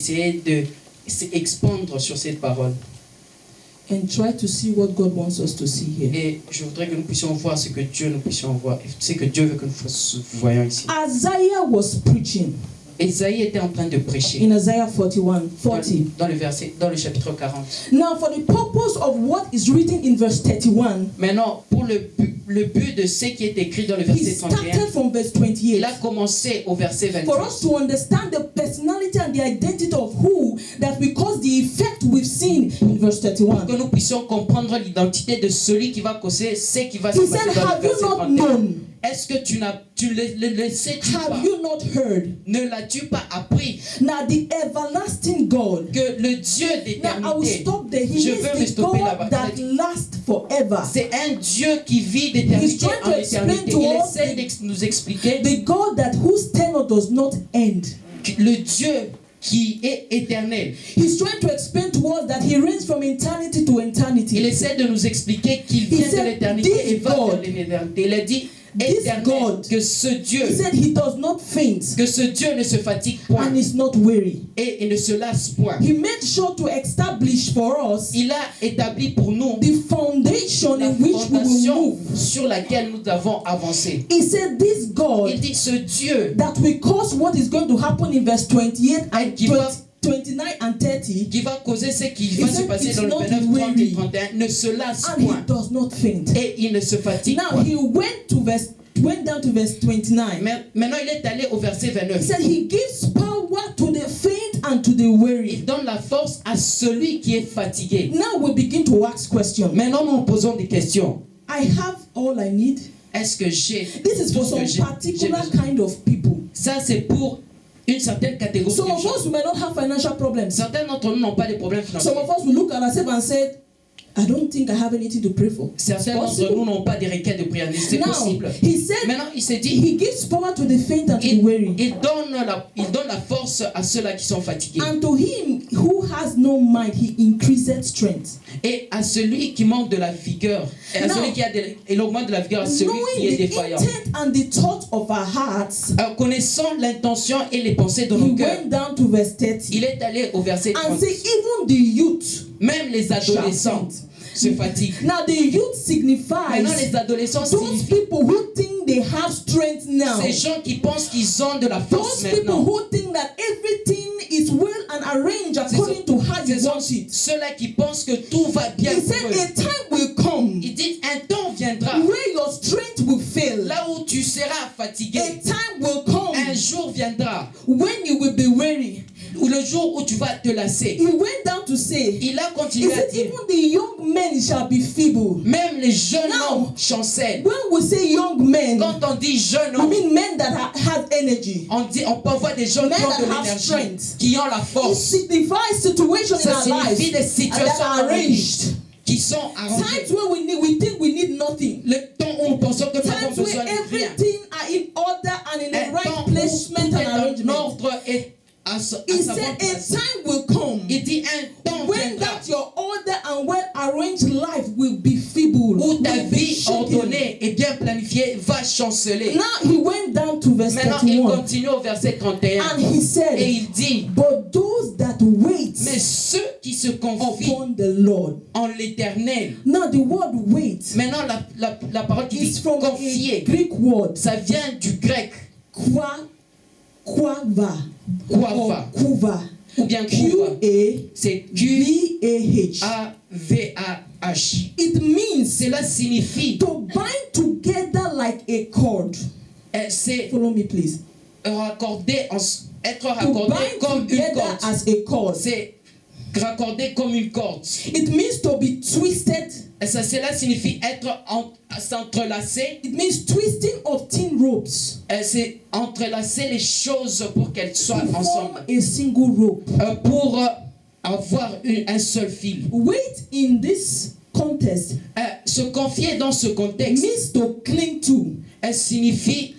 essayer de s'expandre sur cette parole. And try to see what God wants us to see here. Et je voudrais que nous puissions voir ce que Dieu nous puissions voir. Ce que Dieu veut que nous voyons ici. Isaiah was preaching Esaïe était en train de prêcher in Isaiah 41, 40. dans le chapitre 40. Now, for the purpose of what is written in verse 31, Maintenant, pour le but de ce qui est écrit dans le he verset started 31, from verse il 28. a commencé au verset For 28. us to understand the personality and the identity of who, that we cause the effect we've seen in verse 31. Que nous puissions comprendre l'identité de celui qui va causer ce qui va se He passer said, dans le have you verset not 31. known? Est-ce que tu le sais-tu pas? Have you not heard? Ne l'as-tu pas appris Now the everlasting God. que le Dieu Now I will d'éternité, stop there. He je veux me is the stopper là-bas. God that lasts forever. C'est un Dieu qui vit He's d'éternité trying to en explain éternité. to Il us essaie de nous expliquer The God that whose tenure does not end. le Dieu qui est éternel. He's trying to explain to us that he reigns from eternity to Il eternity. essaie de nous expliquer qu'il He vient de said, l'éternité this et va God, vers l'éternité. Il a dit this éternel, God, que ce Dieu, He said he does not faint que ce Dieu ne se fatigue point and is not weary. et il ne se lasse point. He made sure to establish for us Il a établi pour nous the foundation la in which we will fondation move. sur laquelle nous avons avancé. He said this Il God dit ce Dieu that will cause what is going to happen in verse 28 and qui va 29 and 30, qui va causer ce qui He va se said passer it's dans le not 29, 30 et weary. 31 ne se lasse and he point does not faint. et il ne se fatigue Now point. he went down to verse 29. Mais maintenant il est allé au verset He 29. said he gives power to the faint and to the weary. Il donne la force à celui qui est fatigué. Now we begin to ask questions. Maintenant nous nous posons des questions. I have all I need. Est-ce que j'ai This is tout for ce some que j'ai particular besoin? kind of people. Ça c'est pour une certaine catégorie Some de of gens. us may not have financial problems. Certains d'entre nous n'ont pas de problèmes financiers. Some of us will look at ourselves and say, I don't think I have anything to pray for. Certains d'entre possible. nous n'ont pas de requêtes de prière. C'est Now, possible. he said Maintenant il s'est dit he gives power to the faint and to the weary. il donne la force à ceux-là qui sont fatigués. And to him who has no mind, he increases strength. Et à celui qui manque de la vigueur, et à Now, celui qui a il augmente de la vigueur à celui qui Knowing est the défaillant. intent and the thought of our hearts, Connaissant l'intention et les pensées de he nos cœurs, went down to verse 30 il est allé au verset and 30. say, even the youth. Même les adolescents se fatiguent. Now the youth signifies Maintenant les adolescents those signifient people who think they have strength now. ces gens qui pensent qu'ils ont de la force Those people maintenant. who think that everything is well and arranged according to how you Ce sont want it. ceux-là qui pensent que tout va bien He pour said eux. a time will come Il dit un temps viendra where your strength will fail. là où tu seras fatigué. A time will come Un jour viendra when you will be weary. ou le jour où tu vas te lasser. He went down to say, Il a he continué à said, dire, even the young men shall be feeble. même les jeunes Now, hommes chancellent. When we say young men, Quand on dit jeune we homme, mean men that have energy. on peut voir des gens Men qui ont that de have l'énergie, strength. qui ont la It force. signifies situations in Ça our lives signifie des that situations are dans nos vies arranged. qui sont arrangées. Times where we think we need nothing. Le temps où nous pensons que nous avons Times besoin where de rien. everything are in order and in Un the right temps où placement tout and est en arrangement. ordre et à sa He bonne said a place. time will come Il dit un temps when viendra that your order and well arranged life will be feeble. où ta will be vie shaken. ordonnée et bien planifiée va chanceler. Now he went down to verse Maintenant, il 31 continue au verset 31 and he et said, il dit, but those that wait mais ceux qui se confient upon the Lord. en l'éternel. Now the word wait Maintenant, la parole qui is dit from a confier, Greek word ça vient du grec quava quava or kuva. ou bien kuva. C'est Q-A-V-A-H. Q-A-V-A-H. It means Cela signifie, to bind together like a cord. c'est Follow me, please. être To raccordé bind comme une together corde. as a cord. C'est raccordé comme une corde. It means to be twisted. Et cela signifie être s'entrelacer. It means twisting of thin ropes C'est entrelacer les choses pour qu'elles soient to form ensemble. a single rope. Pour avoir un seul fil. Wait in this context Se confier dans ce contexte means to cling to. signifie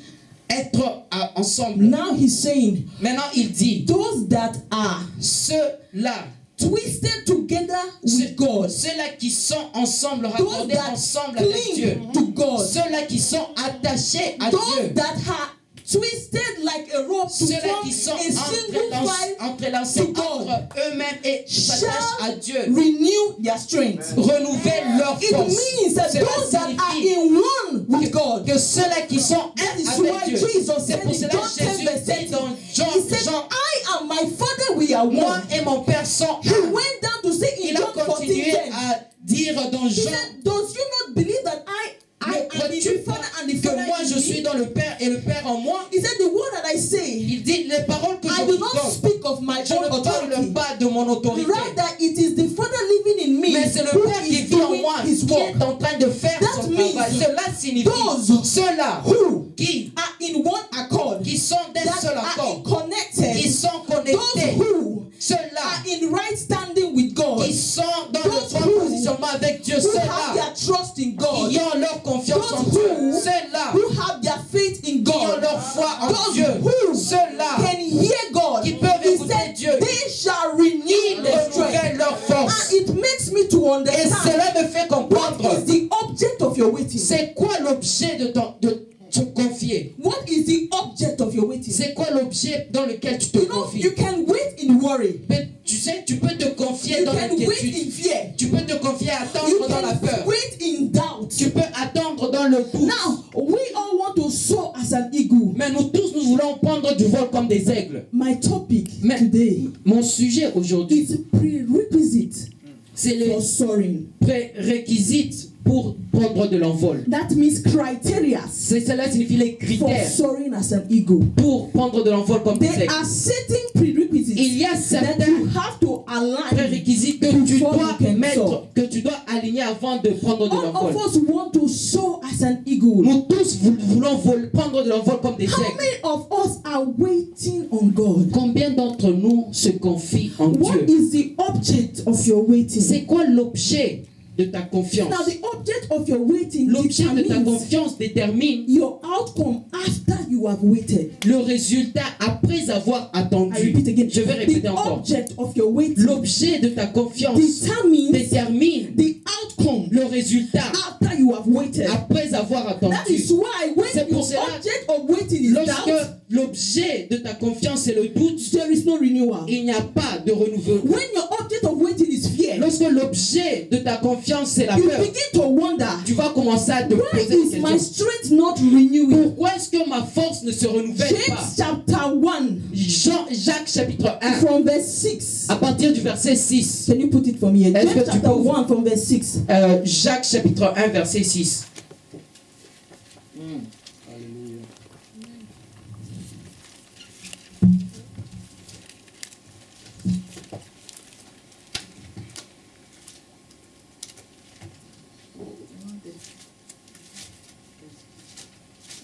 être ensemble. Now he's saying, Maintenant, il dit, those that are ceux-là, twisted together with God, ceux-là qui sont ensemble, those raccordés that ensemble avec Dieu, cling to God, ceux-là qui sont attachés à those Dieu, that are twisted like like a rope to ceux-là form qui sont a single file entrelacés to God entre eux-mêmes et s'attachent à Dieu, renew their strength. renouvellent leur It force. means that Cela those that are signifie in one with God, que ceux-là qui sont that is avec why Dieu, Jesus c'est said pour in cela John que 10 Jésus verse dit 30, dans he said, Jean, I and my Father we are moi one. et mon Père sont He un. went down to say in Il a John 14 continué 10, à dire dans he Jean, said, does you not believe that I am in crois-tu the Father and the que Father moi in je suis me? dans le Père et le Père en moi? He said, the word that I say, Il dit, les paroles que I je do vous not donne, speak of my je own ne parle authority. pas de mon autorité, Rather, it is the Father living in me mais c'est le who Père qui is vit en doing moi, his qui work. est en train de faire That son means travail. Cela signifie those ceux-là who qui are in one accord, sont d'un that seul are accord, connected, qui sont those connectés, who ceux-là are in right standing with God, qui sont dans those le bon who positionnement avec Dieu, who have ceux-là their trust in God, qui ont leur confiance en those Dieu, who ceux-là who have their faith in qui ont God, leur foi en those Dieu, who ceux-là can hear God. qui peuvent He écouter said, Dieu, they shall renew ils their strength. renouvellent leur force. And it makes me to Et understand cela me fait what comprendre, is the object of your waiting. c'est quoi l'objet de te confier? What is the object of your waiting? C'est quoi l'objet dans lequel tu te You know, confies? you can wait in worry. Mais tu sais, tu peux te confier You dans can wait l'inquiétude. in fear. Tu peux te confier à You attendre dans la can peur. wait in doubt. Tu peux attendre dans le doute. Now, we all want to soar as an eagle. Mais nous tous, nous voulons prendre du vol comme des aigles. My topic Mais today mon sujet aujourd'hui, is prerequisite c'est les for soaring. prérequisites pour prendre de l'envol. That means criteria Cela signifie les for critères soaring as an eagle. pour prendre de l'envol comme des There aigles. are certain prerequisites Il y a that certains you have to align. prérequis que tu before dois you can mettre, soar. que tu dois aligner avant de prendre de All l'envol. of us want to soar as an eagle. Nous tous voulons prendre de l'envol comme des How aigles. many of us are waiting on God? Combien d'entre nous se confient en What Dieu? is the object of your waiting? C'est quoi l'objet de ta confiance? Now, the object of your waiting L'objet de ta determines confiance détermine your outcome after you have waited. le résultat après avoir I attendu. repeat again. Je vais répéter The encore. object of your waiting L'objet de ta confiance determines détermine the outcome le résultat after you have waited. après avoir That attendu. is why when C'est pour your cela, object of waiting is Lorsque doubt, l'objet de ta confiance est le doute, there is no renewal. il n'y a pas de renouvellement. When your object of waiting is fear, Lorsque l'objet de ta confiance c'est la you peur, begin to wonder, tu vas commencer à te why poser des is my questions. strength not renewing? Pourquoi est-ce que ma force ne se renouvelle pas? James chapter 1 Jacques chapitre 1, from verse 6. à partir du verset 6. Can you put it for me? Est-ce James que tu chapter peux- 1 from verse 6. Jacques chapitre 1, verset 6.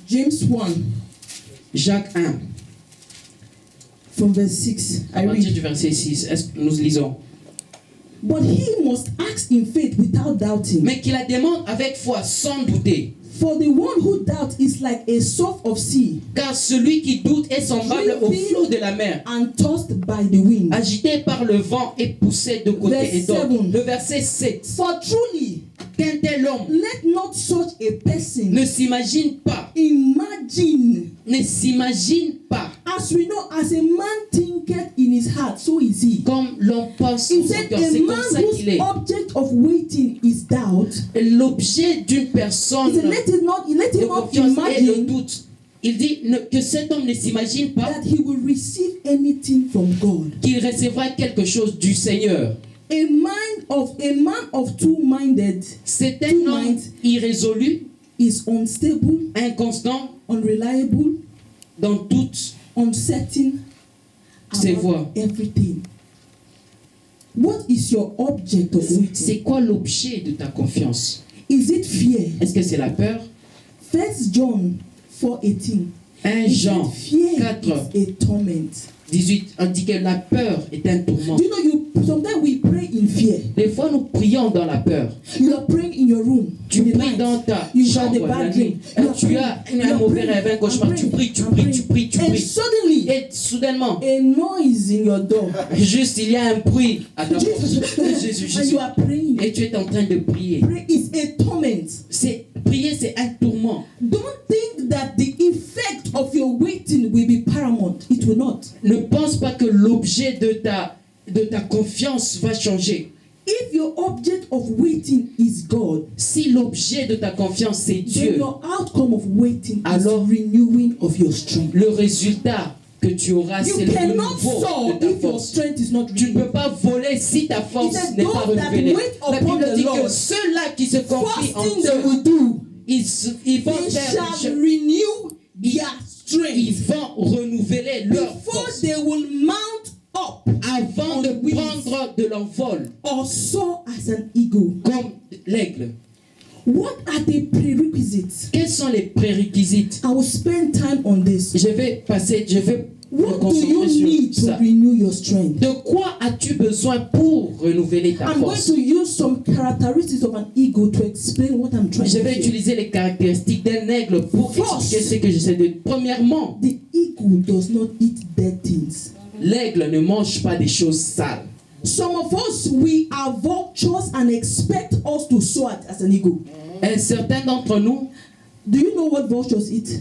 James 1 Jacques 1, from verse 6. à I partir read. du verset 6. Est-ce que nous lisons? But he must ask in faith without doubting. Mais qu'il la demande avec foi, sans douter. For the one who doubts is like a surf of sea, Car celui qui doute est semblable au flot de la mer, and tossed by the wind. agité par le vent et poussé de côté Verse et d'autre. 7. Le verset 7. For truly, Qu'un tel homme let not such a person ne s'imagine pas, imagine. ne s'imagine pas, As we know, as a man thinketh in his heart, so is he. comme l'on pense He en son said, cœur. a C'est comme man ça qu'il whose est. object of waiting is doubt. L'objet d'une personne He said, let de him not confiance est le imagine doute. Il dit que cet homme ne s'imagine pas that he will receive anything from God. qu'il recevra quelque chose du Seigneur. A man of two-minded C'est un homme irrésolu, is unstable, inconstant unreliable, dans toutes uncertain ses about voies. everything. What is your object of waiting? C'est quoi l'objet de ta confiance? Is it fear? Est-ce que c'est la peur? 1 John 4:18. 1 Jean Fear 4, is a torment. 18, on dit que la peur est un tourment. Do you know sometimes we pray in fear. Des fois, nous prions dans la peur. You are praying in your room. Tu in the pries night. dans ta You had chambre a la bad nuit. dream. You are Tu praying. as You un are mauvais praying. rêve, un cauchemar. I'm Tu pries, tu praying. pries, I'm tu pries, tu praying. And pries. suddenly, Et soudainement, a noise in your door. juste il y a un bruit à ta porte. Jésus, And Jésus. you are praying. Et tu es en train de prier. Pray is a torment. Prier, c'est un tourment. Don't think that the effect of your waiting will be paramount. It will not. Ne pense pas que l'objet de ta confiance va changer. If your object of waiting is God, Si l'objet de ta confiance c'est then Dieu, your outcome of waiting Alors, is renewing of your strength. le résultat que tu auras, You c'est le cannot renouveau soar de ta if your force. strength is not Tu ne renewed. peux pas voler si ta force He said, n'est pas "Those that renouvelée. wait La upon Bible the dit que Lord, ceux-là qui se confient First en thing they Dieu, will do, ils vont they faire, shall renew their ils strength vont renouveler leur before force they will mount up avant on de wings prendre de l'envol or soar as an eagle." comme l'aigle. What are the prerequisites? Quels sont les prérequisites? I will spend time on this. Je vais me What do you concentrer need sur to ça. renew your strength? De quoi as-tu besoin pour renouveler ta I'm going force? to use some characteristics of an eagle to explain what I'm trying Je to vais say. utiliser les caractéristiques d'un aigle pour First. expliquer ce que j'essaie de dire. Premièrement, The eagle does not eat dead things. l'aigle ne mange pas des choses sales. Some of us, we are vultures and expect us to soar as an eagle. Et certains d'entre nous, Do you know what vultures eat?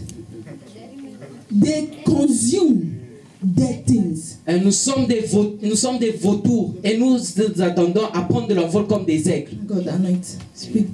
They consume dead things. nous sommes des vautours et nous attendons à prendre de l'envol comme des aigles. God, anoint. Speak.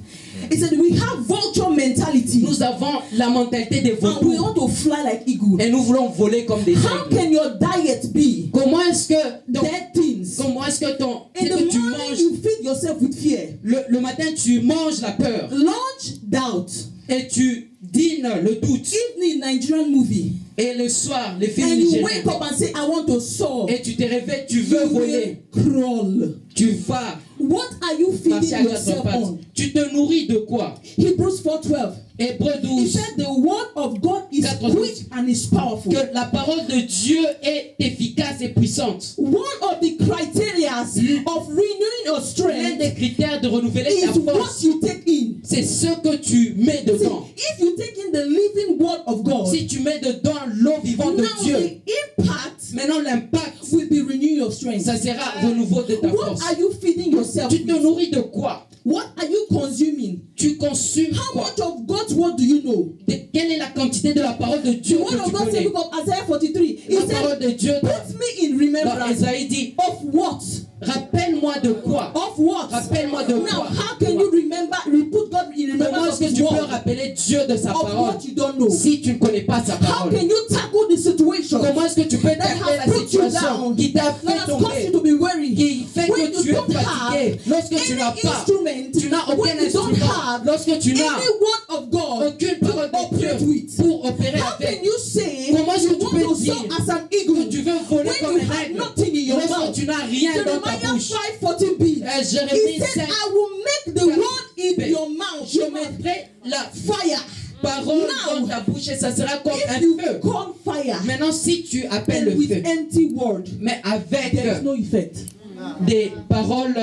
He said, we have vulture mentality. Nous avons la mentalité des And we vautours want to fly like eagle. et nous voulons voler comme des How aigles. can your diet be Comment est-ce que dead things? comment est-ce que In ce the que tu morning, manges you feed yourself with fear. le matin tu manges la peur Lunch, doubt. et tu dînes le doute Evening, Nigerian movie. et le soir les films And you nigériens wake up and say, I want to soar. et tu te réveilles, tu veux You voler, will crawl. tu vas What are you marcher feeding à quatre yourself pattes. on? Tu te nourris de quoi? Hebrews 4:12. Hébreux He 12. said the word of God is 4:12. quick and is powerful. Que la parole de Dieu est efficace et puissante. One of the criteria of renewing your L'un strength des critères de renouveler ta is what force, you take in. c'est ce que tu mets See, dedans. if you take in the living word of God, Si tu mets dedans l'eau vivante de now Dieu, the impact maintenant l'impact, will be renewing your strength. ça sera renouveau de ta What force. are you feeding yourself Tu te with? nourris de quoi? What are you consuming? Tu consumes How quoi? much of God's word do you know? Quelle est la quantité de la parole de Dieu The que word tu of God says, connais? book of Isaiah 43. He La said, parole de Dieu put me in dans remembrance Esaïe dit, of what? rappelle-moi de quoi? Of what? Rappelle-moi de Now, quoi? how can you remember, you put God in Comment remembrance est-ce of que his tu peux word? rappeler Dieu de sa Of parole what you don't know? si tu ne connais pas sa How parole? can you tackle the situation Comment est-ce que tu peux that tackler has la put you situation down, qui t'a that fait has caused you tomber, to be worried? qui fait When que you tu es don't fatigué, have lorsque tu any n'as pas, instrument, tu n'as when aucun you don't instrument, have lorsque tu any n'as word of God aucune to parole de operate Dieu with, pour opérer how can avec, you say Comment est-ce you que tu want peux to dire soar as an que eagle tu veux voler when comme you un have aigle nothing in your lorsque mouth? tu n'as rien dans ta Jeremiah bouche? 5:14b. He Jérémie said, 5, I will make the word in your mouth, je your mouth, mettrai la fire. parole Now, dans ta bouche et ça sera comme If un you feu. call fire Maintenant, si tu appelles and le with feu, empty word, mais avec there is no effect. des paroles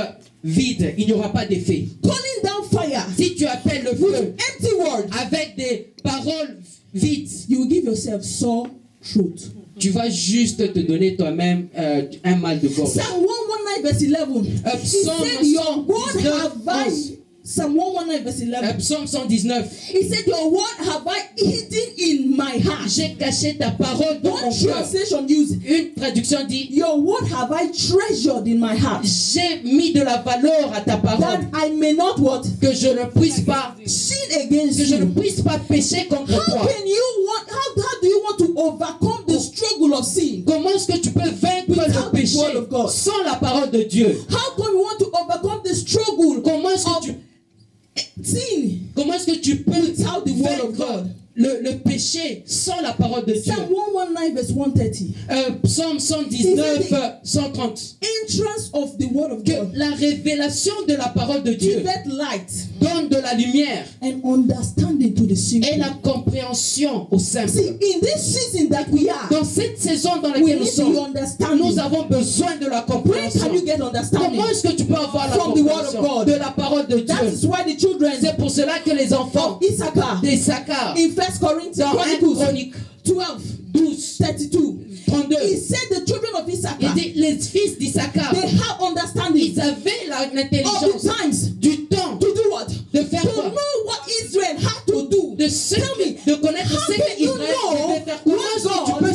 vides, il n'y aura pas d'effet. Calling down fire Si tu appelles le with feu empty word, avec des paroles vides, you will give yourself sore throat. tu vas juste te donner toi-même un mal de gorge. Psalm 119 verse 11. He Psalm said, your word 119, have I. Psalm 119 verse 11. Psaume 119. He said, your word have I hidden in my heart. J'ai caché ta parole dans One mon cœur. translation used, Une traduction dit, your word have I treasured in my heart, j'ai mis de la valeur à ta parole, that I may not what? que je ne puisse pas, Sin against que je ne you. puisse pas pécher contre How toi. can you want, how do you want to overcome the struggle of sin? Comment est-ce que tu peux vaincre Without le the péché word of God. sans la parole de Dieu? How come you want to overcome the struggle Comment est-ce que of tu, sin comment est-ce que tu peux without the word of vaincre God? le péché sans la parole de Dieu? Psalm 119 verse 130. Psaume 119, 130. Entrance of the word of Que God. la révélation de la parole de Dieu Give light donne de la lumière and understanding to the et simple. la compréhension au simple. See, in this season that we are, Dans cette saison dans we laquelle nous need sommes, the understanding. nous avons besoin de la Where compréhension. can you get understanding? Comment est-ce que tu peux avoir la From the word of compréhension God. de la parole de That Dieu? is why the children C'est pour cela que les enfants of Issachar des Issachar, in 1 Corinthians dans 1 Chronicles Chronique 12, 12, 32, 32, he said the children of il Issachar, dit les fils d'Issachar, they have understanding ils avaient of l'intelligence the times du temps to do what? de faire To quoi? know what Israel had to do. De, ce Tell me, de connaître how ce can you qu'Israël know devait faire. Comment what est-ce que tu God peux had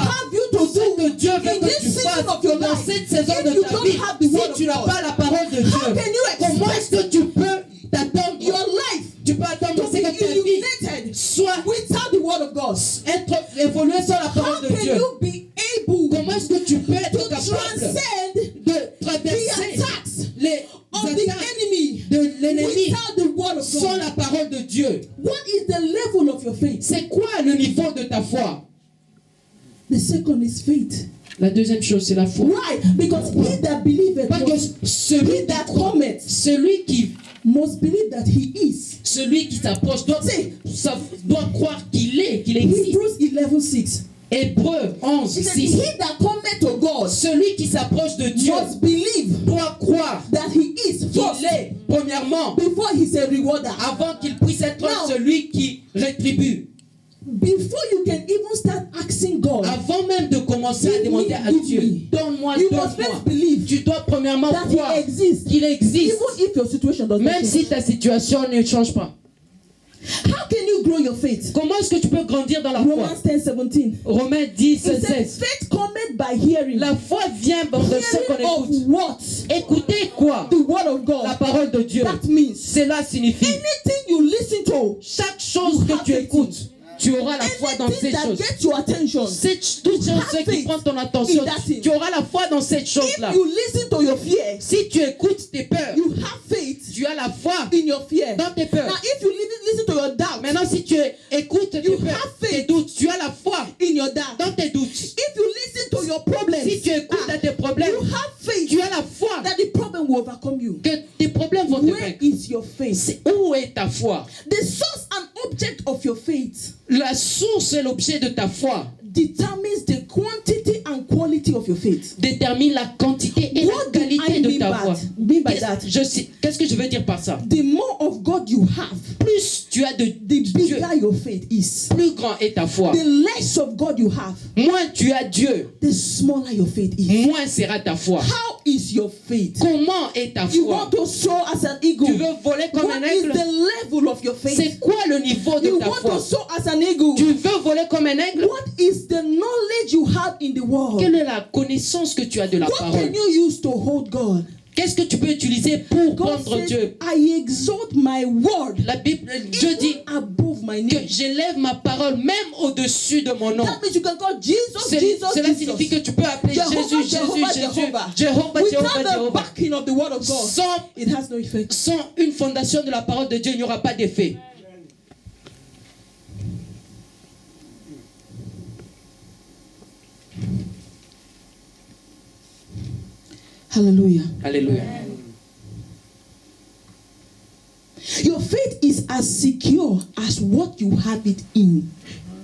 have you to Ce que do Dieu veut in que this tu season fasses of your dans life cette saison if de you ta don't vie, have the word si of tu n'as God? pas la parole de How Dieu, can you comment est-ce que tu peux t'attendre? your life Tu peux attendre to que be ta vie illuminated soit without the word of God? être évoluée sans la How parole de can Dieu. you be able Comment est-ce que tu peux être to capable transcend de the traverser attacks les of the attaques enemy de l'ennemi without the word of sans God? la parole de Dieu? What is the level of your faith? C'est quoi le niveau de ta foi? The second is faith. La deuxième chose, c'est la foi. Why? Because he that believeth Parce que must, celui he that cometh celui qui believe that he is. s'approche doit croire qu'il existe. Hebrews 11:6. Hébreux 11, It says, 6. he that cometh to God Celui qui s'approche de Dieu must believe doit croire that he is first qu'il est, premièrement, before he's a rewarder. avant qu'il puisse être Now, celui qui rétribue. Before you can even start asking God, Avant même de commencer à demander à Dieu, donne-moi, you must first believe tu dois premièrement that croire he exists, qu'il existe, even if your situation does not même change. si ta situation ne change pas. How can you grow your faith? Comment est-ce que tu peux grandir dans la foi? Romans 10:17. Romains 10, It says, 16. faith cometh by hearing. La foi vient de ce qu'on Hearing of écoute. what? Écoutez quoi? The word of La God. parole de Dieu. That means Cela signifie anything you listen to, chaque chose You que have tu faith écoutes, tu auras la foi dans anything cette that chose. gets your attention, C'est toute You chose have qui faith prend ton attention. in that thing. Tu auras la foi dans cette if chose-là. you listen to your fear, Si tu écoutes tes peurs, you have faith tu as la foi in your fear. dans tes peurs. Now, if you listen to your doubt, Maintenant, si tu écoutes tes You peurs, have faith. tes doutes, tu as la foi in your doubt, dans tes doutes. if you listen to your problems, Si tu écoutes à tes problèmes, you have faith tu as la foi that the problem will overcome you. que tes problèmes vont te Where vaincre. is your faith? Où est ta foi? The source and object of your faith La source et l'objet de ta foi determines the quantity and quality of your faith. détermine la quantité et What la do qualité I de mean ta by foi. that? Mean by that? Qu'est-ce que je veux dire par ça? The more of God you have, Plus tu as de the Dieu, bigger your faith is. plus grand est ta foi. The less of God you have, Moins tu as Dieu, the smaller your faith is. moins sera ta foi. How is your faith? Comment est ta You foi? want to soar as an eagle. Tu veux voler comme What un is aigle? the level of your faith? C'est quoi le niveau de You ta want foi? to soar as an eagle. Tu veux voler comme un aigle? What is the knowledge you have in the world? Quelle est la connaissance que tu as de la What parole? can you use to hold God? Qu'est-ce que tu peux utiliser pour God prendre says, Dieu? I exalt my word La Bible, Dieu dit above my que name. j'élève ma parole même au-dessus de mon nom. That means you can call Jesus, Cela Jesus, signifie que Jesus. tu peux appeler Jehovah, Jésus, Jehovah, Jésus, Jésus, Jehovah. Jéhovah, Without Jéhovah, the Jéhovah. backing of the word of God, Sans, it has no effect. sans une fondation de la parole de Dieu, il n'y aura pas d'effet. Hallelujah. Alléluia. Your faith is as secure as what you have it in.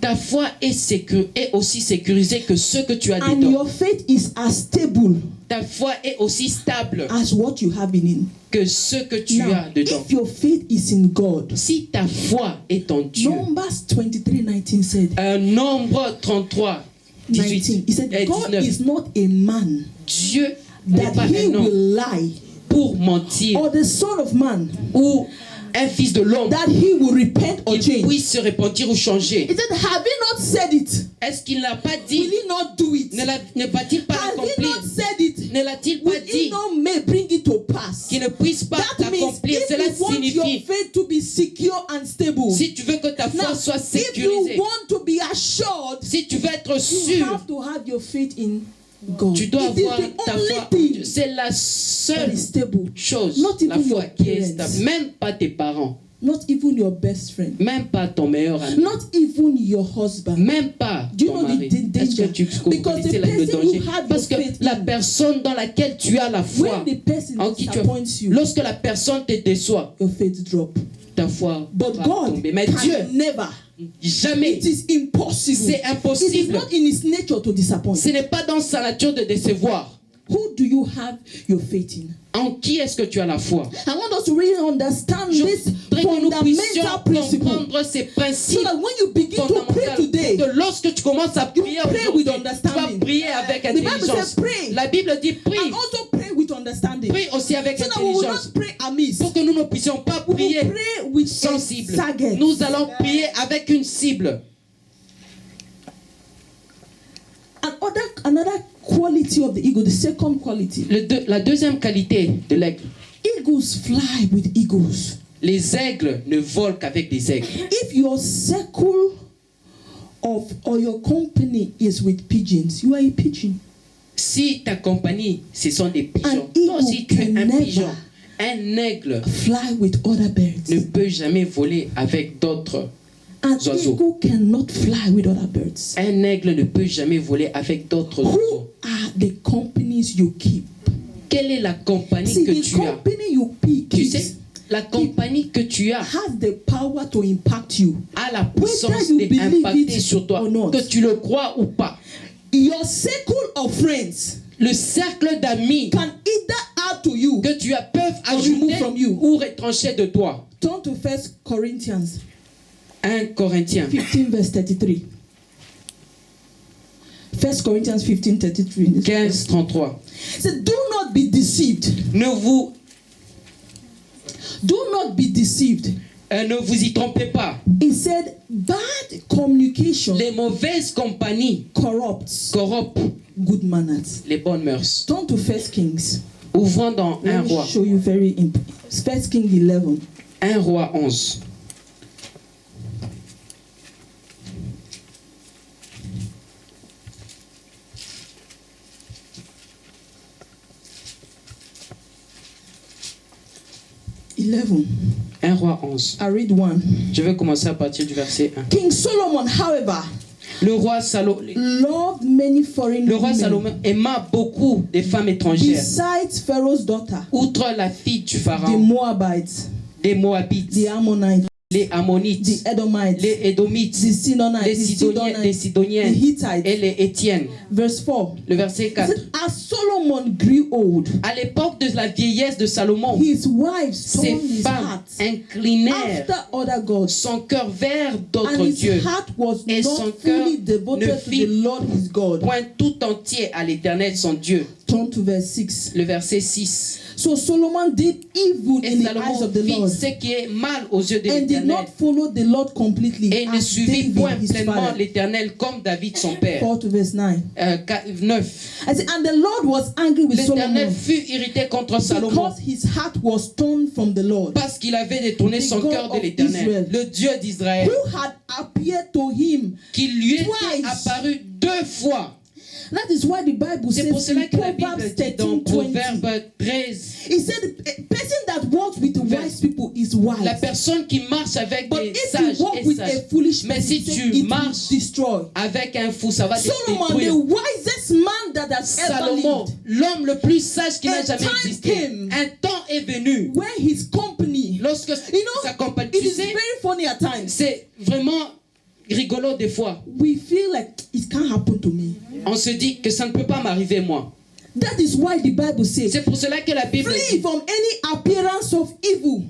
Ta foi est aussi sécurisée que ce que tu as And dedans. your faith is as stable Ta foi est aussi stable as what you have in. que ce que tu Now, as dedans. if your faith is in God, Si ta foi est en Dieu, Numbers 23:19 said, Nombre 33, 18 19, he said, et God 19. is not a man Dieu n'est that pas he un homme will lie, pour mentir, or the son of man ou un fils de l'homme that he will repent or qu'il change. puisse se repentir ou changer. He said, have he not said it? Est-ce qu'il n'a pas Will dit? he not do it? Ne va-t-il pas Has he l'accomplir? not said it? Ne l'a-t-il pas Will he dit not may bring it to pass? qu'il ne puisse pas That means l'accomplir? if Cela you want your signifie, faith to be secure and stable, si tu veux que ta foi now, soit if you sécurisée, want to be assured, si tu veux être you sûr, have to have your faith in God. tu dois It is avoir the ta only foi. thing C'est la that seule is stable. chose, Not la even foi your qui est parents. stable. Même pas tes parents, Not even your best friend. même pas ton meilleur ami, Not even your husband. même pas Do you ton know the mari. danger? Est-ce que tu Because connais the le person danger? you have Parce que your faith la in, personne dans laquelle tu as la foi, when the person en qui tu as, disappoints you, lorsque la personne te déçoit, your faith drop. ta foi But va God tomber. Mais can Dieu, never. jamais, It is impossible. c'est It is impossible. not in his nature to disappoint. Ce n'est pas dans sa nature de décevoir. Who do you have your faith in? En qui est-ce que tu as la foi? I want us to really understand Je this voudrais que nous puissions fundamental principle. comprendre ces So principes that when you begin to pray fondamentaux. today, Que lorsque tu commences à prier pray aujourd'hui, with tu vas understanding. prier avec The Bible intelligence. says pray. La Bible dit prie. and also pray with understanding. Prie aussi avec So that we will intelligence. not pray amiss. Pour que nous ne puissions pas We prier will pray with sans a cible. target. Nous allons prier avec une cible. Another quality of the eagle, the second quality. La deuxième qualité de l'aigle. Eagles fly with eagles. Les aigles ne volent qu'avec des aigles. If your circle or your company is with pigeons, you are a pigeon. Si ta compagnie, ce sont des pigeons, toi An aussi tu es eagle un can pigeon. never Un aigle fly with other ne birds. peut jamais voler avec d'autres An oiseaux. eagle cannot fly with other birds. Un aigle ne peut jamais voler avec d'autres oiseaux. Who are the companies you keep? Quelle est la compagnie See, que the tu as? company you Tu keep sais, la compagnie que tu as has the power to impact you. a la puissance Whether you believe d'impacter it sur toi, or not. que tu le crois ou pas. Your circle of friends Le cercle d'amis can either add to you. que tu as peuvent Or remove ajouter from you. ou retrancher de toi. Turn to 1 Corinthians 1 Corinthiens 15 verse 33. 1 Corinthians 15, 33. 15, 33. So do not be deceived. Ne vous y trompez pas. He said, bad communication Les mauvaises compagnies corrupts corrompent good manners. les bonnes mœurs. Turn to 1 Kings. Ouvrons dans 1 Let me roi. show you very important. 1 Kings 11. 1 roi 11. Un roi 11. I read 1. Je vais commencer à partir du verset 1. King Solomon, however, Le roi Salomon aima beaucoup des femmes étrangères. Besides Pharaoh's daughter, outre la fille du the pharaon, Moabites, des Moabites, the Ammonites, les Ammonites, the Edomites, les Édomites, the Sidonites, les the Sidoniens the Hittites. et les Étiennes. Verse 4. Le verset It 4. said, as Solomon grew old, À l'époque de la vieillesse de Salomon, his wives ses turned his femmes heart inclinèrent after other gods, son cœur vers d'autres and his dieux, heart was et son not cœur fully ne devoted to fit the Lord his God. point tout entier à l'Éternel son Dieu. Turn to verse 6. Le verset 6. So Solomon did evil Et in the eyes Salomon of the fit Lord, ce qui est mal aux yeux de and did l'Éternel, not follow the Lord completely, et ne as suivit David point his pleinement father. l'Éternel comme David son père. 4 to verse 9. 9. I say, and the Lord was angry with L'Éternel Solomon fut irrité contre Salomon because his heart was turned from the Lord, parce qu'il avait détourné The son God cœur de of l'Éternel, Israel, le Dieu d'Israël, who had appeared to him. qui lui était twice. apparu 2 fois. That is why the Bible C'est pour says cela in que la Bible Proverbs dit dans 13:20, Proverbe 13, it said, a person that walks with wise people is la wise. personne qui marche avec But des if sages you walk est with a sage. foolish Mais person, si it tu will marches destroy. avec un fou, ça va te Solomon, the détruire. wisest man that has ever Salomon, lived, l'homme le plus sage qui A n'a jamais time existé, came un temps est venu where his company, lorsque you know, sa compagnie, it tu is sais, very funny at times. c'est vraiment rigolo des fois. We feel like it can't happen to me. On se dit que ça ne peut pas m'arriver moi. That is why the Bible says, C'est pour cela que la Bible flee dit, from any appearance of evil.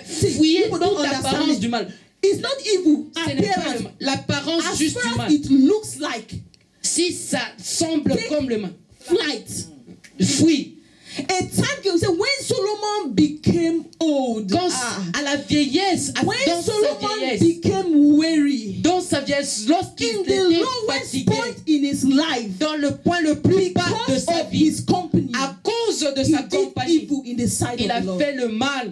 fuyez people don't toute understand apparence it. du mal. It's not evil, Ce n'est pas appearance. le mal. L'apparence As juste du far as mal. it looks like Si ça semble Take- comme le mal, flight. fuis. A time came, say, when Solomon became old, Quand à la vieillesse, when dans sa Solomon vieillesse, became weary, dans sa vieillesse, lorsqu'il in the était lowest fatigué, point in his life, dans le point le plus bas de because sa of vie, his company, à cause de he sa did compagnie, evil in the sight il of a the Lord. fait le mal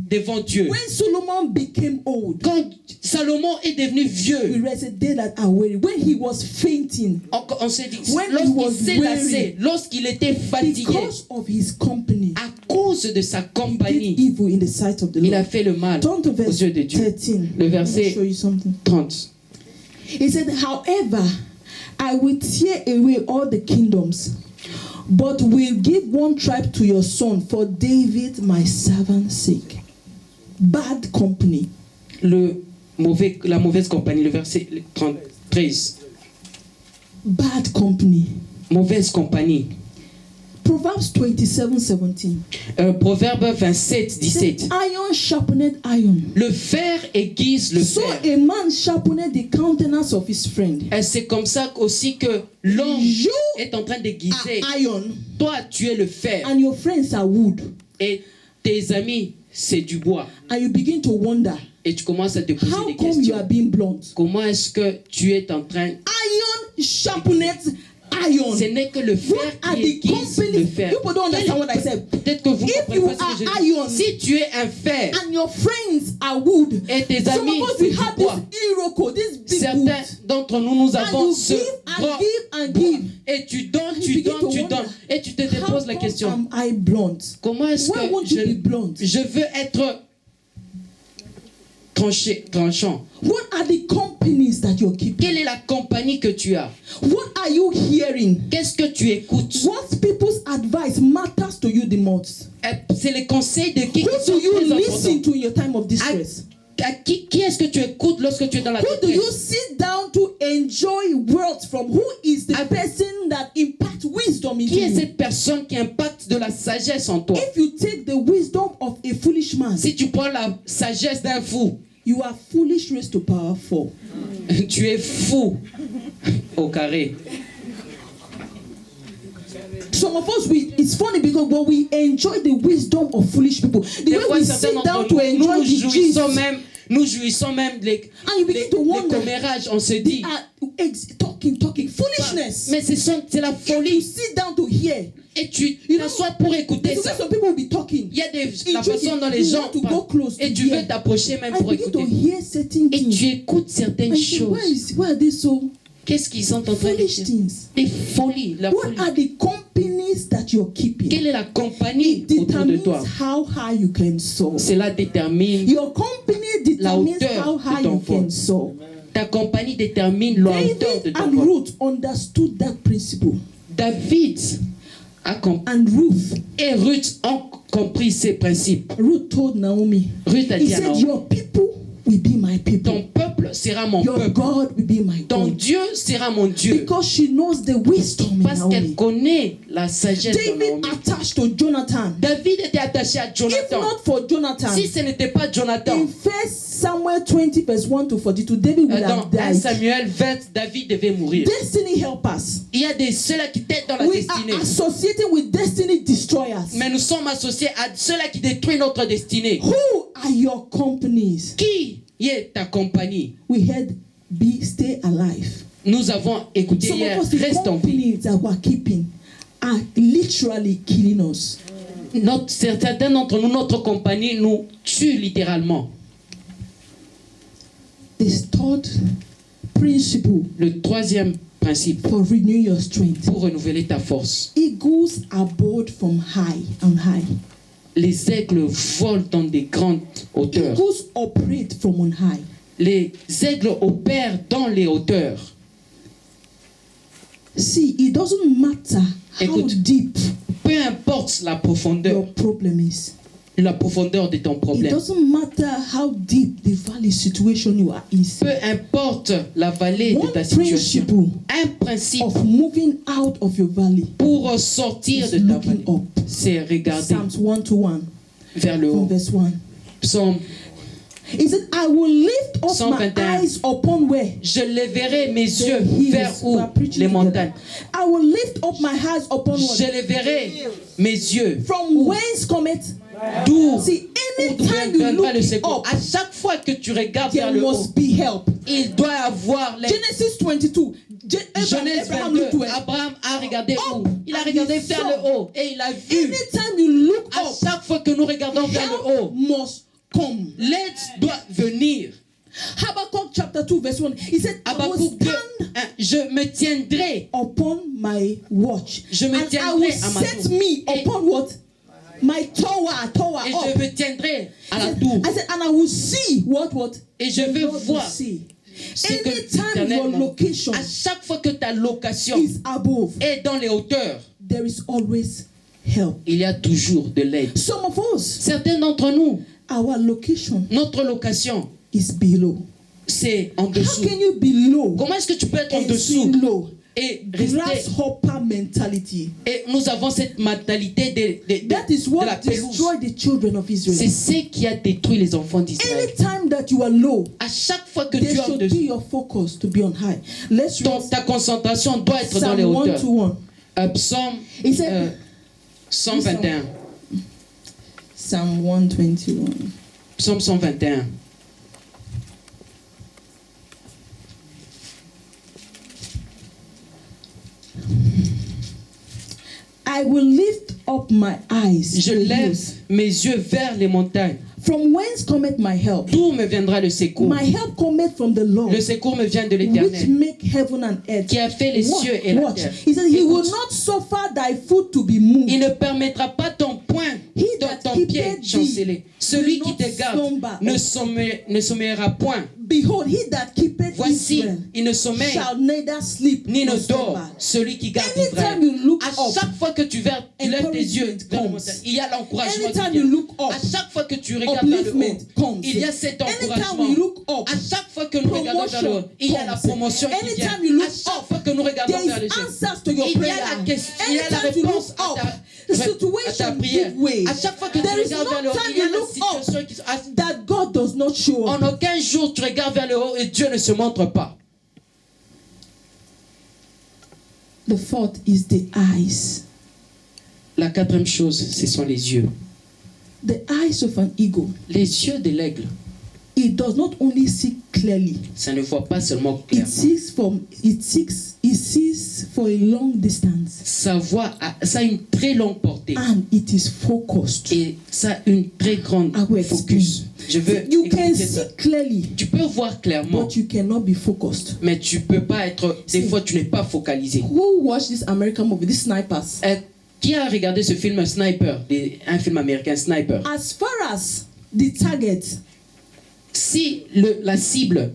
devant Dieu. When Solomon became old, Quand Salomon est devenu we vieux, read a day that are weary. When he was fainting, on s'est dit, When he was lorsqu'il s'est lassé, weary, lorsqu'il était fatigué, because of his company, à cause de sa he did compagnie, evil in the sight of the il a Lord. fait le mal Turn to aux verse yeux de Dieu. 13. Le Let me verset show you something. 30. He said, however, I will tear away all the kingdoms, but will give one tribe to your son for David my servant's sake. Bad company. La mauvaise compagnie, le verset 13. Bad company. Mauvaise compagnie. Proverbs 27:17. Proverbe 27, 17. Iron sharpened iron. Le fer aiguise le So fer. a man sharpened the countenance of his friend. Et c'est comme ça aussi que l'homme You est en train d'aiguiser. are iron, Toi, tu es le fer. and your friends are wood. Et tes amis, c'est du bois. And you begin to wonder, Et tu commences à te poser how des come you are questions. being blunt? Comment est-ce que tu es en train... Iron sharpened iron. Ce n'est que le fer What are qui the aiguise le companies? fer. People don't understand what I said. Peut-être que vous ne If comprenez you pas ce que are je dis. iron Si tu es un fer and your friends are wood, et tes some amis of us c'est we du have bois, this iroko, this big certains wood. d'entre nous, nous And avons you ce give grand and give and bois. give. Et tu donnes, And you tu begin donnes, to tu wonder, donnes. Et tu te How déposes la come question. am I blunt? Comment est-ce Why que won't you be blunt? je veux être tranchant? What are the companies that you're keeping? Quelle est la compagnie que tu as? What are you hearing? Qu'est-ce que tu écoutes? What people's advice matters to you the most? C'est les conseils de qui Who sont do you très listen importants. to in your time of distress? À qui est-ce que tu écoutes lorsque tu es dans la Who do you détresse? sit down to enjoy words from? Who is the person that impacts wisdom into Qui est you? cette personne qui impacte de la sagesse en toi? If you take the wisdom of a foolish man, Si tu prends la sagesse d'un fou, you are foolish raised to power 4. tu es fou au carré. Some of us, it's funny because when we enjoy the wisdom of foolish people, the Des way fois, we certains sit down d'entre to nous, enjoy nous the jouissons gist, même, nous jouissons même les and you begin to wonder, commérages. On se dit, talking, foolishness. mais c'est la If you folie. sit down to hear, Et tu You know, t'assois pour écouter there's the way ça. some people will be talking. Il y a la You façon dont les you gens want to parlent. go close Et to tu veux hear. t'approcher même And pour you begin to écouter. hear certain Et tu things. écoutes certaines And you say, choses. why are they so Qu'est-ce qu'ils sont en train de foolish dire? things? Des folies, la What folie. are the companies that you're keeping? Quelle est la compagnie autour de Determines toi? how high you can soar. Cela détermine, Your company determines hauteur how de high ton you can vol. soar. ta compagnie détermine la hauteur de David ton and vol. Ruth understood that principle. David a compris And Ruth, et Ruth ont compris ces principes. Ruth told Naomi, Ruth a he dit à said, Naomi, your people will be my people. ton peuple sera mon Your peuple. God will be my Ton God. Dieu sera mon Dieu. Because she knows the wisdom in Parce qu'elle Naomi. connaît la sagesse de David Naomi. attached to Jonathan. David était attaché à If Jonathan. not for Jonathan, Si ce n'était pas Jonathan, in 1 Samuel 20 verse 1 to 42, David would dans have 1 died. Samuel 20, David devait mourir. Destiny helpers. Il y a ceux-là qui t'aident dans la We destinée. are associated with destiny destroyers. Mais nous sommes associés à ceux-là qui détruisent notre destinée. Who are your companies? Qui est ta compagnie? We heard be stay alive. Nous avons écouté Some hier, of us, the reste en vie. companies that we are keeping are literally killing us. Certains d'entre nous, notre compagnie nous tue littéralement. The third principle Le troisième principe, for renewing your strength. pour renouveler ta force. Eagles are born from high on high. Les aigles volent dans des grandes hauteurs. Eagles operate from on high. Les aigles opèrent dans les hauteurs. See, it doesn't matter how Écoute. deep Peu importe la your profondeur problem is. de ton It problème. doesn't matter how deep the valley situation you are in. Peu importe la vallée de One ta situation. principle Un principe of moving out of your valley pour sortir is de ta looking vallée, up. c'est regarder Psalms 1-1 vers le from haut. verse 1. Psaume, He said, I will lift up my 121. eyes upon where? je lèverai mes The yeux hills. vers où? We are preaching Les together. montagnes. I will lift up my eyes upon what? Je lèverai mes yeux. From whence cometh? D'où See, d'où anytime you viendra le look secours? up, À chaque fois que tu regardes vers there le haut, must be help. il doit avoir les... Genesis 22. Genèse Abraham 22, looked where? Abraham a regardé Up, où? Il a and regardé he vers saw. le haut et il a vu. Anytime you look À up, chaque fois que nous regardons vers le help haut, must come. l'aide doit venir. Habakkuk chapter 2 verse 1. He said, I will Habakkuk 2, stand je me tiendrai. upon my watch. Je me And I tiendrai will à ma set tour. me Et- upon what? My tower Et up. je me tiendrai à la I tour. said, and I will see what? Et je The vais Lord will voir see. ce que Anytime l'Éternel your m'a- location À chaque fois que ta location is above, est dans les hauteurs, there is always help. il y a toujours de l'aide. Some of us, Certains d'entre nous, our location notre location, is below. c'est en How dessous. can you be low Comment est-ce que tu peux être en and dessous be low? et rester? Grasshopper mentality. Et nous avons cette mentalité That is de la what pelouse. destroyed the children of C'est Israel. ce qui a détruit les enfants d'Israël. Anytime that you are low, À chaque fois que there tu es en should be dessous, your focus to be on high. Let's read ta concentration doit être dans les Psalm 1 hauteurs. to 1. Psaume He said, 121. Psalm 121. Psaume 121. I will lift up my eyes Je to the lève hills. mes yeux vers les montagnes. From whence cometh my help? D'où me viendra le secours? My help cometh from the Lord, Le secours me vient de which l'Éternel, make heaven and earth. qui a fait les cieux et la Watch. terre. He said, He will Écoute. not suffer thy foot to be moved. Il ne permettra pas ton poing, He that ton pied keepeth chanceler. thee Celui will qui not te garde slumber ne sommeillera point. Behold, he that keepeth Voici, Israel il ne sommeille shall neither sleep ni ne nor dort, slumber. celui qui garde Anytime Israël. you look À up, chaque fois que tu lèves tes yeux encouragement vers le comes. montagne, il y a l'encouragement qui Anytime vient. you look up, À chaque fois que tu regardes vers le upliftment haut, comes. il y a cet Anytime encouragement. we look up, À chaque fois que nous regardons vers le haut, il y a la comes. promotion qui vient. Anytime you look À chaque up, fois que nous regardons there vers les is cieux, answers to your il y prayer. a la question, il y a la Anytime you réponse look à up, ta, the à ta situation prière. give way. À chaque fois que tu There is regardes no vers le haut, time il y a you la look up situation qui that God does not show En up. aucun jour tu regardes vers le haut et Dieu ne se montre pas. The fourth is the eyes. La quatrième chose, ce sont les yeux. The eyes of an eagle. Les yeux de l'aigle, It does not only see clearly. ça ne voit pas seulement It clairement. sees for a long distance, Ça a une très longue portée and it is focused. et ça a une très grande I will focus. Je veux You can expliquer see ça. clearly, Tu peux voir clairement, but you cannot be focused. mais tu peux pas être. Des Si. fois, tu n'es pas focalisé. Who watched this American movie, these snipers? Qui a regardé ce film Sniper, un film américain Sniper? As far as the target Si la cible,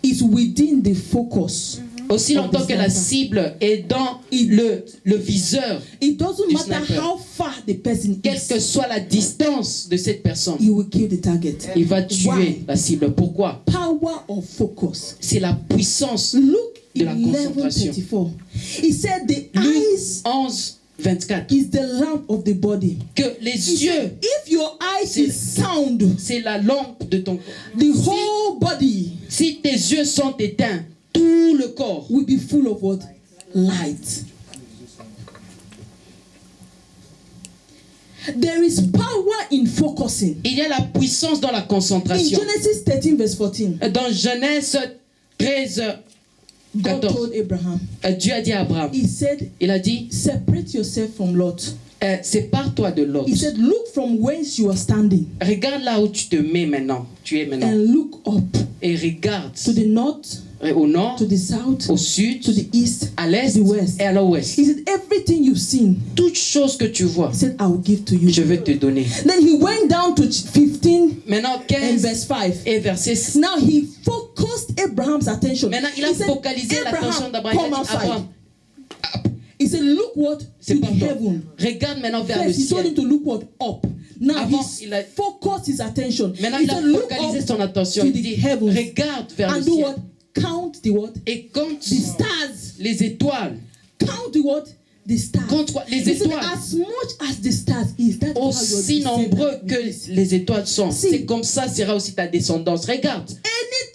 is within the focus, aussi of longtemps the que la sniper. cible est dans le viseur, it doesn't Du matter sniper. how far the person quelle que is, soit la distance de cette personne, he will kill the target. il va tuer Why? la cible. Pourquoi? Power of focus. C'est la puissance. Luke De la concentration. 11:34. He said the Luc eyes 11, 24. is the lamp of the body. Que He les said, yeux, if your eyes C'est- is sound, c'est la lampe de ton corps. the whole body Si tes yeux sont éteints, tout le corps will be full of what? Light. There is power in focusing. il y a la puissance dans la In concentration. Genesis 13 verse 14, Dans Genèse 13, God 14, told Abraham, Dieu a dit à Abraham, he said, il a dit, separate yourself from Lot. sépare-toi de l'autre. He said, look from whence you are standing Regarde là où tu te mets maintenant. Tu es maintenant. and look up Et regarde to the north, au nord, to the south, au sud, to the east, à l'est to the west. et à l'ouest. He said, everything you've seen, Toutes choses que tu vois, he said, I will give to you. je vais te donner. Then he went down to 15 Maintenant, and 15 verse 5. et verset 6. Now he focused Abraham's attention. Maintenant, il He a said, focalisé l'attention Abraham, d'Abraham. Il come a dit, outside. Abraham, He said, look what? c'est To the pas toi. heaven. Regarde maintenant vers le First, he told him ciel. to look what? Up. Now Avant, he il a- focused his attention. Maintenant, He il a said, look focalisé up son attention. to Il the dit, heavens regarde vers le and do ciel. what? Count the what? Et compte The stars. les étoiles. Count the what? The stars. Compte quoi? Les He said, étoiles. as much as the stars is, that's how your Aussi nombreux descendants que will be. les étoiles sont. Si. C'est comme ça sera aussi ta descendance. Regarde.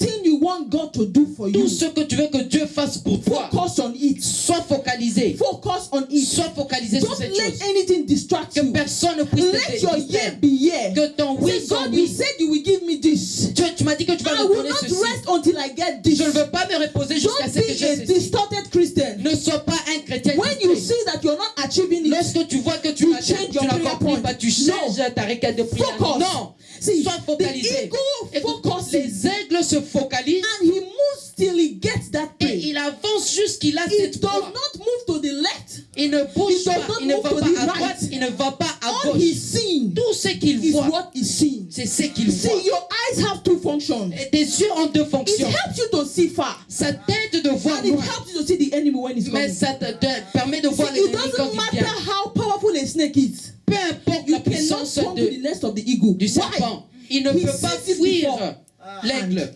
Anything you want God to do for you, Tout ce que tu veux que Dieu fasse pour toi, focus on it. sois focalisé. Focus on it. Sois focalisé sur Don't cette let chose. anything distract Que you. personne ne puisse Let te your distraire. year be year. Que ton oui Say, soit God, you oui. said you will give me this. Tu m'as dit que tu vas I me will donner not ceci. rest until I get this. Je ne veux pas me reposer jusqu'à Don't ce que be j'ai a ceci. distorted Christian. Ne sois pas un chrétien When you discret. see that you're not achieving it, Lorsque tu vois que tu You n'as change your prayer pas compris, point. bah, tu changes ta requête de prière. Focus. Non. see, Sois the focalisé. eagle Écoute, focuses les aigles se focalisent and he moves till he gets that et prey. il avance jusqu'il a He cette does proie. not move to the left. Il ne bouge He does pas, not il ne move va to pas the à right. droite, il ne va pas à All gauche. he's seeing Tout ce qu'il is voit, what he's seeing. c'est ce qu'il See, voit. your eyes have two functions. Et tes yeux ont deux It fonctions. helps you to see far, Ça t'aide de voir and it loin, helps you to see the enemy when he's mais coming. ça te permet de voir See, it l'ennemi quand doesn't il matter vient. how powerful a snake is. Peu importe You la cannot puissance come to the nest of the eagle. du Why? serpent, il ne He peut pas sees it fuir before. l'aigle.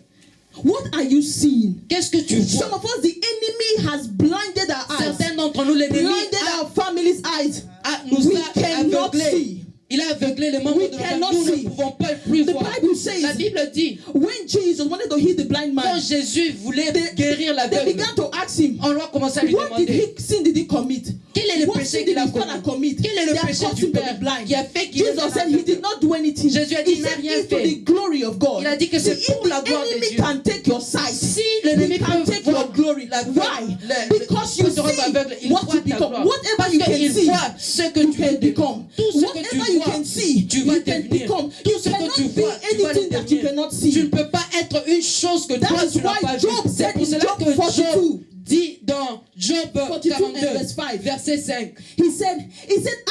What are you seeing? Qu'est-ce que tu Some vois? of us, the enemy has blinded our eyes, Certains d'entre nous, l'ennemi blinded our family's eyes. nous We a cannot aveuglés. see. Il a aveuglé les membres We de notre cannot famille. Nous see. ne pouvons pas plus The voir. Bible says La Bible dit, when Jesus wanted to heal the blind quand man, Jésus voulait they, guérir they l'aveugle, began to ask him, on doit commencer à lui what did demander, he sin did he commit? quel est le What péché sin qu'il did a his father commis? commit? Quel est le They péché caused du him to be Père blind. qui a fait qu'il Jesus said he did not do anything. Jésus a dit, He il n'a said rien it's to fait. the glory of God. Il a dit que c'est See, pour if la the gloire de enemy Dieu. can take your sight, Si he l'ennemi can peut take voir your glory. la Why? le- Because you quand tu auras see aveugle, il what voit you ta become. gloire. whatever Parce you can qu'il see, voit ce que you tu can es devenu. become. Tout ce que Whatever tu you vois, can see, tu vas you can devenir. become. Tout You ce que cannot tu be vois, tu vas anything that you devenir. cannot Tu see. ne peux pas être une chose que That toi is tu n'as why pas Job vue. C'est said pour in cela Job que 42, Job dit dans Job 42 and 42, verse 5. verset 5, He said,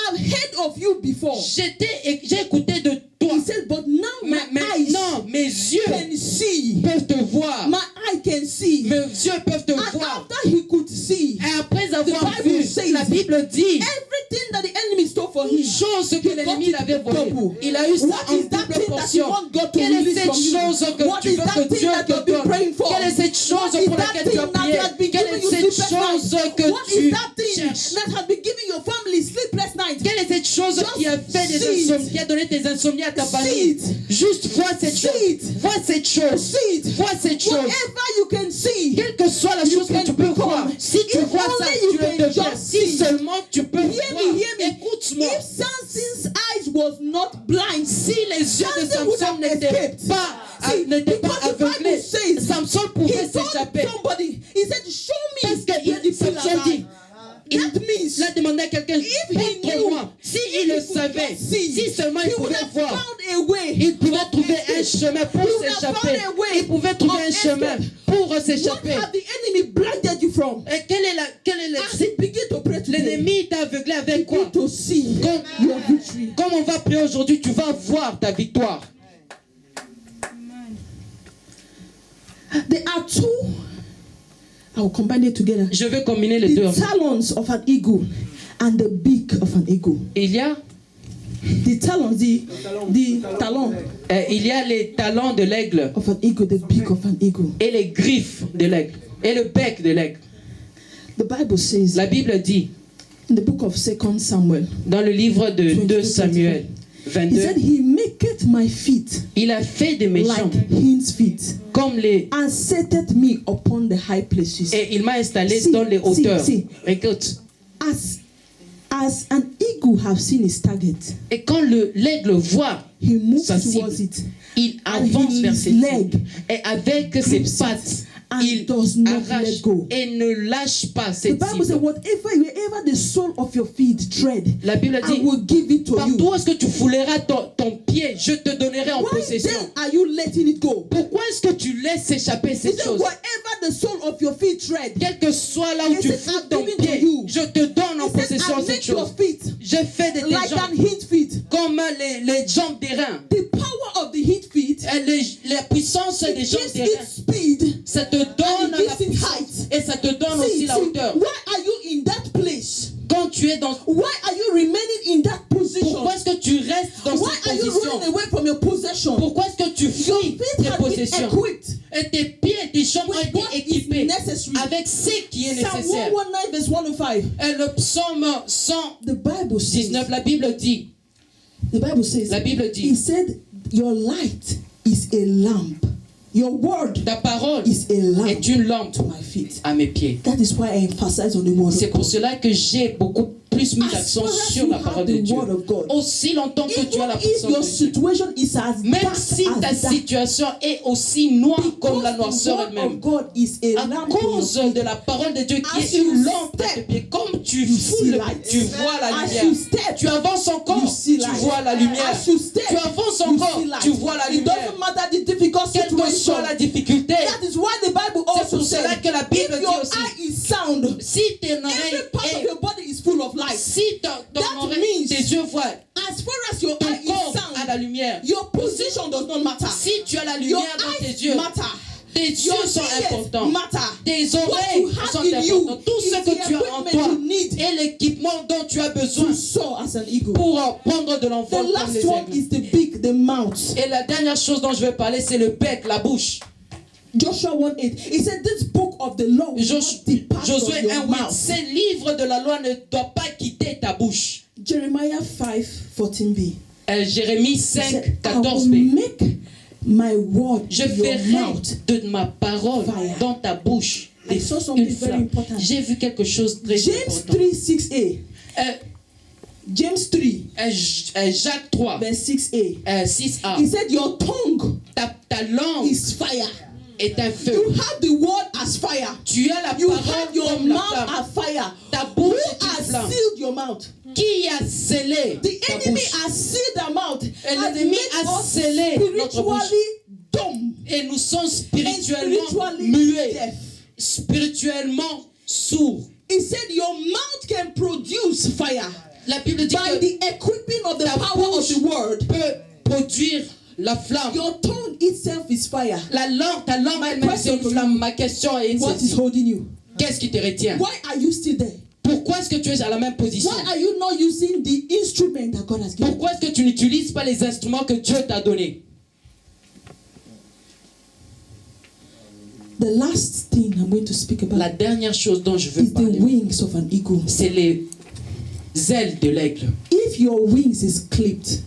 I've heard of you before. j'ai écouté de toi. He said, but now my eyes Non, mes yeux can see. peuvent te voir. My eye can see. Mes yeux peuvent te And voir. after he could see, Et après avoir The Bible vu, says, la Bible dit, everything that the enemy stole from une him, chose que he l'ennemi got it l'avait volé, double. il a eu ça What en is that double thing that you portion. want God to Quelle est release cette from you? chose que What tu is veux that que thing Dieu that te you've been donne? praying for? Quelle est cette chose What is pour that laquelle tu as thing that prié? has been Quelle giving est you cette sleepless chose nights? que What tu is that thing cherches? that has been giving your family sleepless nights? Quelle est cette chose Just qui a fait des see it. insomnies, qui a donné des insomnies à ta See famille? it. Juste vois cette See chose. it. Vois cette chose. See it. Vois cette chose. Whatever you can see, Quelle que soit la you chose que can tu peux become. voir, si tu If vois ça, only you tu le can deviens. just Si see. seulement tu peux Hear voir. me, hear me. Écoute-moi. If Samson's eyes was not blind, Si les yeux de Samson would Samson have n'étaient escaped. pas, See, n'étaient pas because the Bible aveuglés, says, Samson he pouvait told s'échapper. somebody, he said, show me Parce que where the Samson pillars dit, are. That means il a demandé à quelqu'un, if he montre-moi. knew, Si if il le he could savait, just see, si seulement il he would pouvait have voir, found a way. il pouvait trouver un escape. chemin pour He would have s'échapper. found a way Il pouvait trouver of un chemin escape. pour What s'échapper. have the enemy blinded you from? Et quel est As he begin to pray today, l'ennemi t'a aveuglé avec quoi? begin to see Comme, your victory. comme on va prier aujourd'hui, tu vas voir ta victoire. There are two. I will combine it together. Je vais combiner les deux. The talons of an eagle and the beak of an eagle. Il y a The talons, the talon il y a les talons de l'aigle of an eagle, the beak of an eagle. et les griffes de l'aigle et le bec de l'aigle. The Bible says La Bible dit in the book of 2 Samuel, dans le livre de 2 Samuel he 22, said, He maketh my feet il a fait de mes like jambes hinds' feet, comme les and setteth me upon the high places. et il m'a installé See, dans les hauteurs. see. Écoute, As an eagle have seen his target, et quand l'aigle voit he moves sa cible, towards it, il and avance vers his ses leg cibles. Et avec ses grips it pattes, and il does not arrache let go. et ne lâche pas The cette Bible says, cible. wherever the sole of your feet tread, La Bible I dit, will give it to partout you. où est-ce que tu fouleras ton pied, je te donnerai en Why possession. then are you letting it go? Pourquoi est-ce que tu laisses s'échapper He cette said, chose? wherever the sole of your feet tread, Quel que soit là où He tu said, fous "I'm ton giving to pied, you." je te donne en he said, possession I cette make your chose. feet Je fais de tes like an jambes hind feet. comme les jambes des reins. The power of the hind feet Et la puissance des gives jambes des reins, it speed. ça te donne And it la gives it puissance height. et ça te donne aussi la hauteur. why are you in that place? Quand tu es dans... Why are you remaining in that position? Pourquoi est-ce que tu restes dans Why cette are you position? running away from your possession? Pourquoi est-ce que tu Your fuis feet tes have been possessions? equipped Et tes pieds et tes jambes ont with été what is équipés necessary. avec ce qui est Psalm nécessaire. 119 verse 105. Et le psaume 119, The Bible says. la Bible dit, The Bible says. la Bible He dit, said, "Your light is a lamp. Your word ta parole is a lamp est une lampe to my feet." à mes pieds. That is why I emphasize on the word C'est of pour God. cela que j'ai beaucoup plus mis As l'accent far as sur you la have parole de the Dieu. word of God, Aussi longtemps que tu as even la if puissance your de Dieu. situation is as Même dark si ta as that, situation est aussi noire comme la because the noirceur word elle-même, of God is a à lamp to your cause feet. de la parole de Dieu qui As est you une lampe à tes step, pieds, comme tu you see foules, light. tu vois la As lumière. you step, Tu avances encore, you see tu light. vois la lumière. As you step, Tu avances you encore, see light. tu vois la It lumière. doesn't matter the difficult Quelle que situation. soit la difficulté, That is why the Bible c'est also pour cela says, que la Bible if dit your aussi, eye is sound, si tes every oreilles part of est, your body is full of light. si ton That oreille, means- tes yeux voient, As far as your ton eye is corps a la sound, lumière. your position does not matter. Si tu as la Your lumière dans tes eyes yeux, matter. tes Your yeux sont ears importants. matter. Tes What oreilles you have sont in you importantes. Tout is ce the que tu as en equipment toi you need et l'équipement dont tu as besoin to soar as an eagle. pour prendre de The l'envol comme last les one aigles. is the beak, the mouth. Et la dernière chose dont je vais parler, c'est le bec, la bouche. Joshua 1:8. He said, "This book of the law will not depart from Josué your 1:8. mouth." Ces livres de la loi ne doivent pas quitter ta bouche. Jeremiah 5:14b. Jérémie He said, 5, "I will 14b. make my word Je in your ferai mouth." de ma parole Fire. dans ta bouche I saw something une very flamme. important. J'ai vu quelque chose de très James important. 3:6a. Euh, James 3 Jacques 3, verse 6a. 6a. He said, "Your tongue Ta langue is fire." est un feu. You have the word as fire. Tu as la You parole have your comme la mouth flamme. as fire. Ta bouche Who est une has flamme. sealed your mouth? Qui a scellé The ta enemy bouche? has sealed their mouth. Et Has l'ennemi made a us scellé notre bouche. spiritually dumb Et nous sommes and spirituellement spiritually muets, deaf. spirituellement sourds. He said your mouth can produce fire La Bible dit by que the equipping of the ta power of bouche the word. peut produire la flamme. Your tongue itself is fire. La langue, ta langue My elle-même c'est une question flamme. Ma question est What is celle-ci. holding you? Qu'est-ce qui te retient? Why are you still there? Pourquoi est-ce que tu es à la même position? Why are you not using the instrument that God has given? Pourquoi est-ce que tu n'utilises pas les instruments que Dieu t'a donnés? The last thing I'm going to speak about La dernière chose dont je veux is the parler, wings of an eagle. c'est les ailes de l'aigle. If your wings is clipped,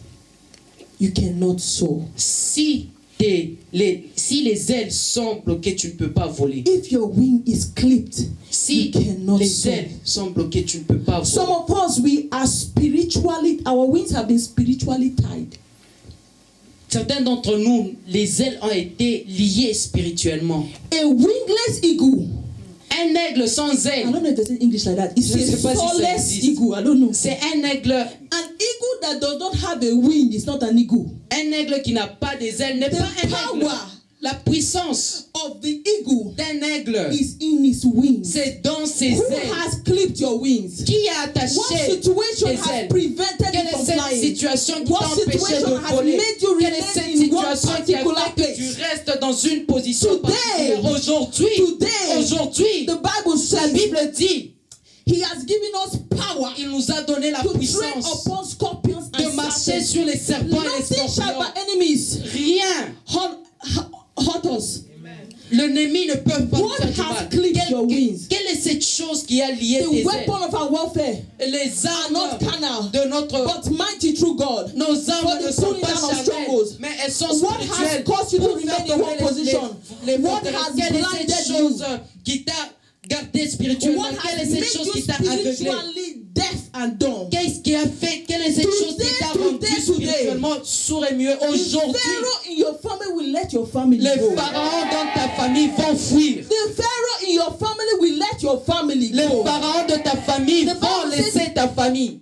you cannot soar. Si les ailes sont bloquées, tu ne peux pas voler. If your wing is clipped, Si you cannot les soar. ailes sont bloquées, tu ne peux pas Some voler. of us, we are spiritually, our wings have been spiritually tied. Certains d'entre nous, les ailes ont été liées spirituellement. A wingless eagle, Un aigle sans I ailes, don't know if there's an English like that. It's Je ne sais a pas si ça soulless existe. eagle. I don't know. c'est un aigle That does not have a wing is not an eagle. qui n'a pas des ailes, n'est The pas un aigle. power La puissance of the eagle d'un aigle, is in his wings. c'est dans ses Who ailes. has clipped your wings? Qui a What attaché situation tes has ailes? prevented Quelle you est from cette flying? situation qui What t'a empêché situation de has voler? made you Quelle est remain cette in one situation qui a particular fait que place? tu restes dans une position Today, particulière? Aujourd'hui, The Bible la says Bible dit, He has given us power il nous a donné la to tread puissance upon scorpions de and marcher serpents. sur les serpents et les Nothing shall scorpions. by enemies Rien. hurt us. L'ennemi ne peut pas nous What faire du has mal. clipped your wings? Quelle est cette chose qui a lié The tes ailes? weapon of our warfare Les are not armes carnal, de notre... but mighty through God. Nos armes For ne the sont pulling pas down of charnelles, strongholds. mais elles sont What has spirituelles. caused you to Pour remain faire in one tomber position? les What forteresses. has Quelle est blinded cette you? chose qui t'a gardé spirituellement? What Quelle has est made cette chose you qui t'a aveuglé? spiritually deaf and dumb? Qu'est-ce qui a fait? Quelle est cette chose qui t'a rendu spirituellement sourd et muet? The Aujourd'hui, Pharaoh in your family will let your family les go. pharaons dans ta famille vont fuir. The Pharaoh in your family will let your family Les go. pharaons de ta famille The Bible vont laisser ta famille.